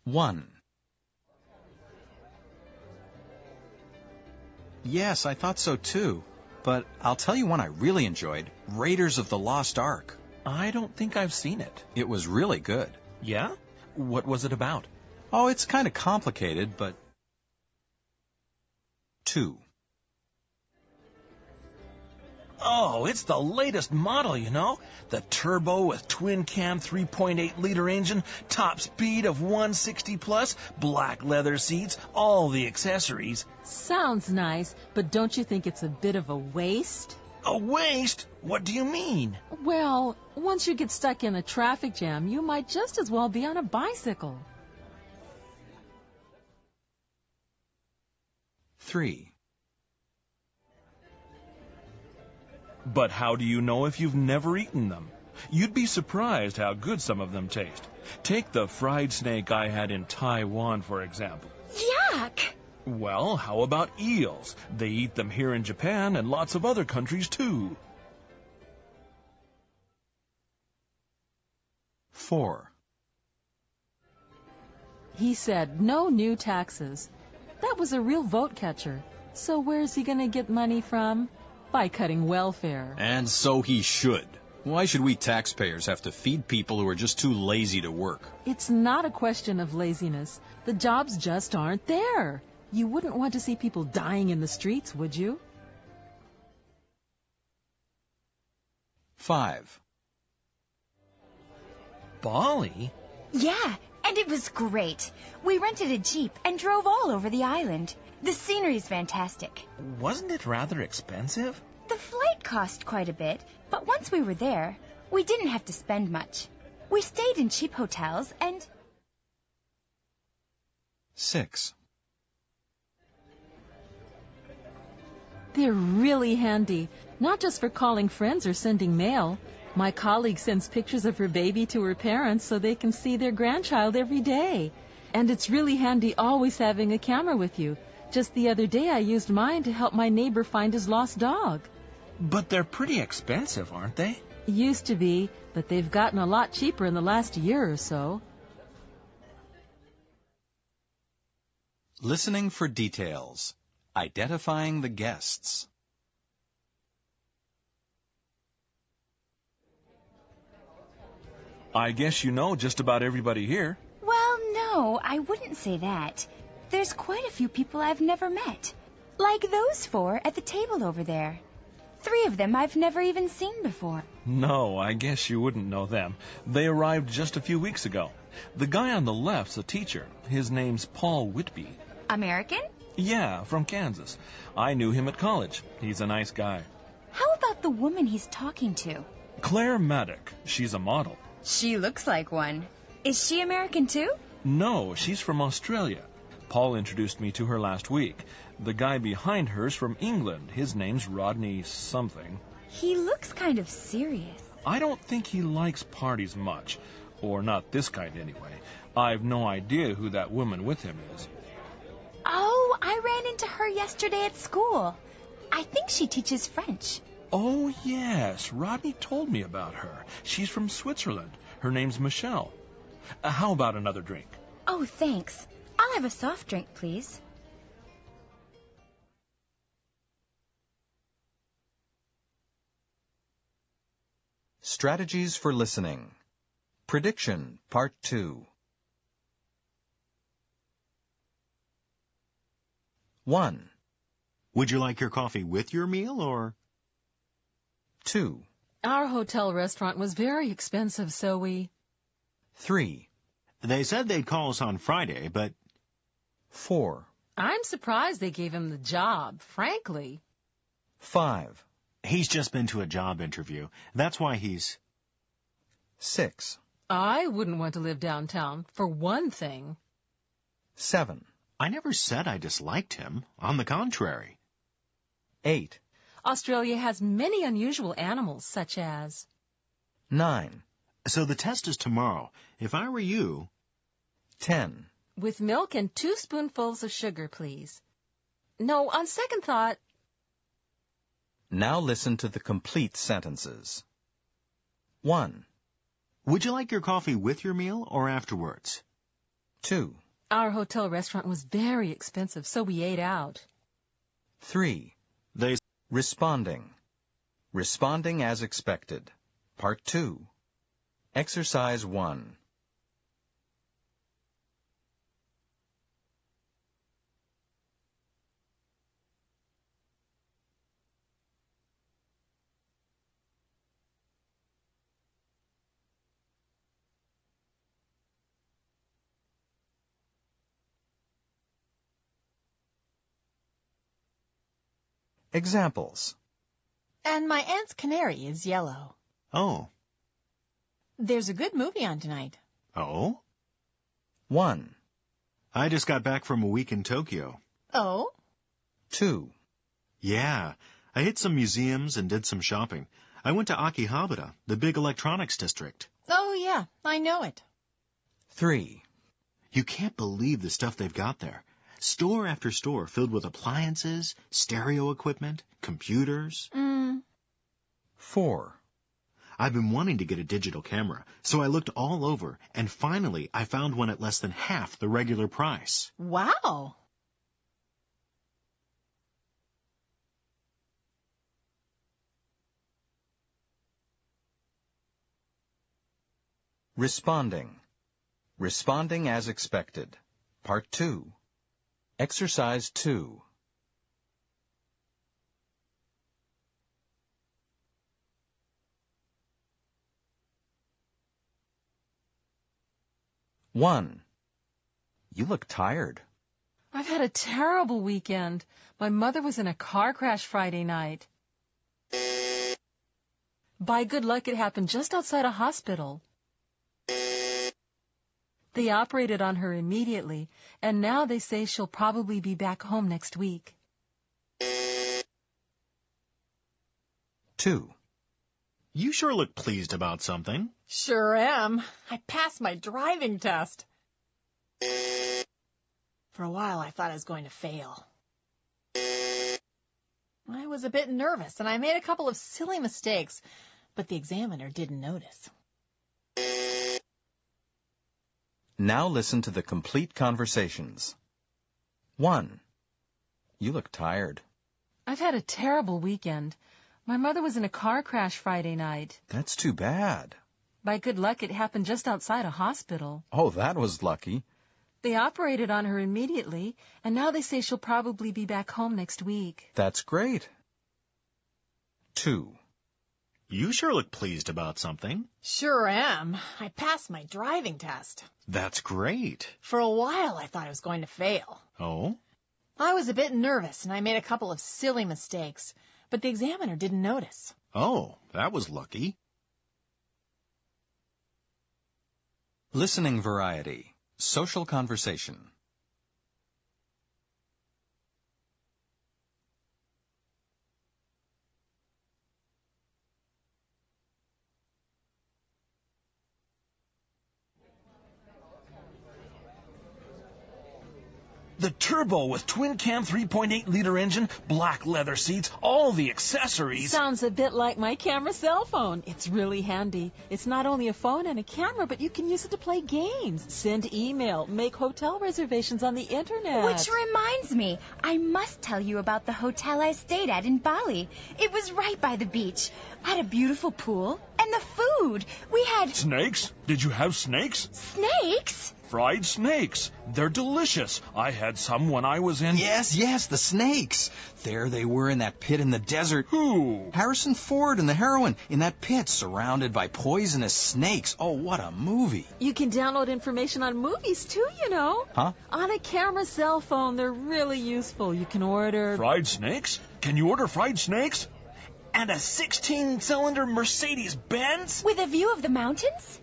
1. Yes, I thought so too. But I'll tell you one I really enjoyed, Raiders of the Lost Ark. I don't think I've seen it. It was really good. Yeah? What was it about? Oh, it's kind of complicated, but... 2. Oh, it's the latest model, you know. The turbo with twin-cam 3.8-liter engine, top speed of 160 plus, black leather seats, all the accessories. Sounds nice, but don't you think it's a bit of a waste? A waste? What do you mean? Well, once you get stuck in a traffic jam, you might just as well be on a bicycle. 3. But how do you know if you've never eaten them? You'd be surprised how good some of them taste. Take the fried snake I had in Taiwan, for example. Yuck! Well, how about eels? They eat them here in Japan and lots of other countries, too. 4. He said no new taxes. That was a real vote catcher. So where's he going to get money from? By cutting welfare. And so he should. Why should we taxpayers have to feed people who are just too lazy to work? It's not a question of laziness. The jobs just aren't there. You wouldn't want to see people dying in the streets, would you? 5. Bali? Yeah, and it was great. We rented a Jeep and drove all over the island. The scenery's fantastic. Wasn't it rather expensive? The flight cost quite a bit, but once we were there, we didn't have to spend much. We stayed in cheap hotels and... 6. They're really handy, not just for calling friends or sending mail. My colleague sends pictures of her baby to her parents so they can see their grandchild every day. And it's really handy always having a camera with you. Just the other day I used mine to help my neighbor find his lost dog. But they're pretty expensive, aren't they? Used to be, but they've gotten a lot cheaper in the last year or so. Listening for details. Identifying the guests. I guess you know just about everybody here. Well, no, I wouldn't say that. There's quite a few people I've never met. Like those 4 at the table over there. 3 of them I've never even seen before. No, I guess you wouldn't know them. They arrived just a few weeks ago. The guy on the left's a teacher. His name's Paul Whitby. American? Yeah, from Kansas. I knew him at college. He's a nice guy. How about the woman he's talking to? Claire Maddock. She's a model. She looks like one. Is she American too? No, she's from Australia. Paul introduced me to her last week. The guy behind her's from England. His name's Rodney something. He looks kind of serious. I don't think he likes parties much. Or not this kind anyway. I've no idea who that woman with him is. Oh, I ran into her yesterday at school. I think she teaches French. Oh, yes. Rodney told me about her. She's from Switzerland. Her name's Michelle. How about another drink? Oh, thanks. I'll have a soft drink, please. Strategies for listening. Prediction, Part 2. 1. Would you like your coffee with your meal, or? 2. Our hotel restaurant was very expensive, so we... 3. They said they'd call us on Friday, but... 4. I'm surprised they gave him the job, frankly. 5. He's just been to a job interview. That's why he's... 6. I wouldn't want to live downtown, for one thing. 7. I never said I disliked him. On the contrary. 8. Australia has many unusual animals, such as... 9. So the test is tomorrow. If I were you... 10. With milk and 2 spoonfuls of sugar, please. No, on second thought... Now listen to the complete sentences. 1. Would you like your coffee with your meal or afterwards? 2. Our hotel restaurant was very expensive, so we ate out. 3. They Responding. Responding as expected. Part 2. Exercise 1. Examples. And my aunt's canary is yellow. Oh. There's a good movie on tonight. Oh? 1. I just got back from a week in Tokyo. Oh? 2. Yeah. I hit some museums and did some shopping. I went to Akihabara, the big electronics district. Oh, yeah, I know it. 3. You can't believe the stuff they've got there. Store after store filled with appliances, stereo equipment, computers. 4. I've been wanting to get a digital camera, so I looked all over, and finally I found one at less than half the regular price. Wow. Responding. Responding as expected. Part 2. Exercise 2. One. You look tired. I've had a terrible weekend. My mother was in a car crash Friday night. By good luck, it happened just outside a hospital. They operated on her immediately, and now they say she'll probably be back home next week. 2. You sure look pleased about something. Sure am. I passed my driving test. For a while, I thought I was going to fail. I was a bit nervous, and I made a couple of silly mistakes, but the examiner didn't notice. Now listen to the complete conversations. 1. You look tired. I've had a terrible weekend. My mother was in a car crash Friday night. That's too bad. By good luck, it happened just outside a hospital. Oh, that was lucky. They operated on her immediately, and now they say she'll probably be back home next week. That's great. 2. You sure look pleased about something. Sure am. I passed my driving test. That's great. For a while, I thought I was going to fail. Oh? I was a bit nervous, and I made a couple of silly mistakes, but the examiner didn't notice. Oh, that was lucky. Listening variety. Social conversation. The turbo with twin cam 3.8-liter engine, black leather seats, all the accessories. Sounds a bit like my camera cell phone. It's really handy. It's not only a phone and a camera, but you can use it to play games, send email, make hotel reservations on the internet. Which reminds me, I must tell you about the hotel I stayed at in Bali. It was right by the beach. Had a beautiful pool. And the food. We had... Snakes? Did you have snakes? Snakes? Fried snakes. They're delicious. I had some when I was in... Yes, the snakes. There they were in that pit in the desert. Who? Harrison Ford and the heroine in that pit surrounded by poisonous snakes. Oh, what a movie. You can download information on movies too, you know. Huh? On a camera cell phone, they're really useful. You can order... Fried snakes? Can you order fried snakes? And a 16-cylinder Mercedes-Benz? With a view of the mountains?